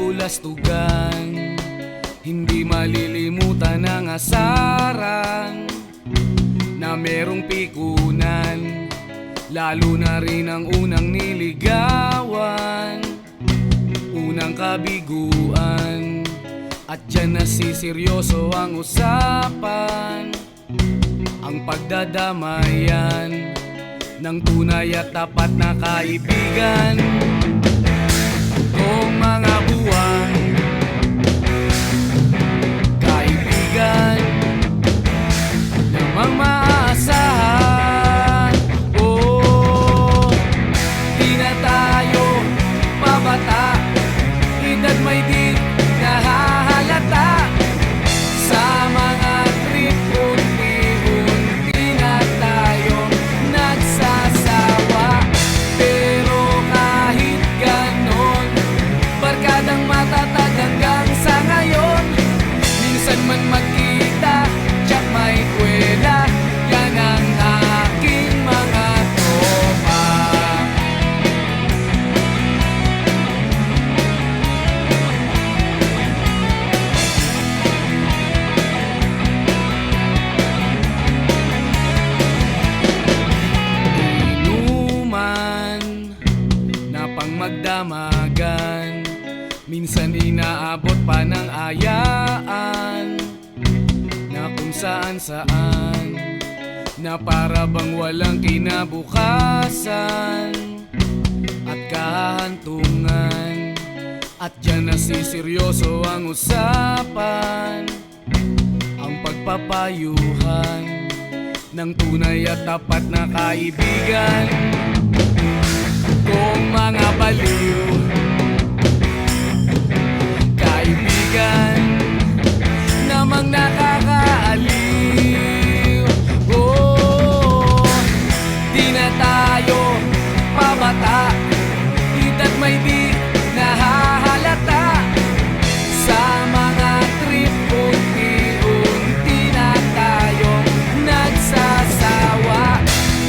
kabulastugan, hindi malilimutan ang asaran na merong pikunan, lalo na rin ang unang niligawan, unang kabiguan. At dyan nasiseryoso ang usapan, ang pagdadamayan ng tunay at tapat na kaibigan. Kung mga buwan, kaibigan namang maaasahan. Oh, di na tayo pabata, edad may di nahahalata. Sa mga trip, unti-unti na tayo nagsasawa. Pero kahit ganon, barkadang matatag hanggang sa ngayon. Minsan man magkita, tsak may kwela, yan ang aking mga tropa. Inuman na pang magdamagan, minsan inaabot pa ng ayaan, na kung saan-saan, na para bang walang kinabukasan at kahantungan. At dyan nasiseryoso ang usapan, ang pagpapayuhan ng tunay at tapat na kaibigan. Kung mga baliw, kaibigan namang nakakaaliw. Oh, di na tayo pabata, edad may di nahahalata. Sa mga trip, unti-unti na tayo nagsasawa.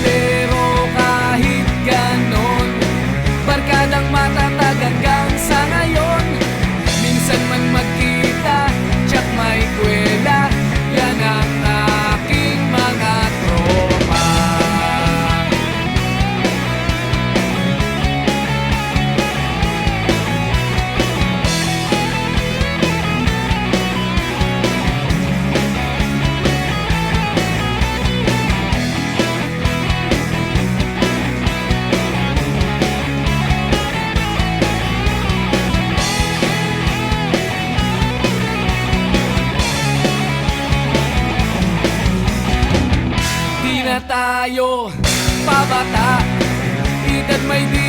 Pero kahit ganon, barkadang matatag hanggang sa ngayon. Minsan man magkita, tsak may kwela, yan ang aking mga tropa. Di na tayo pabata, edad may di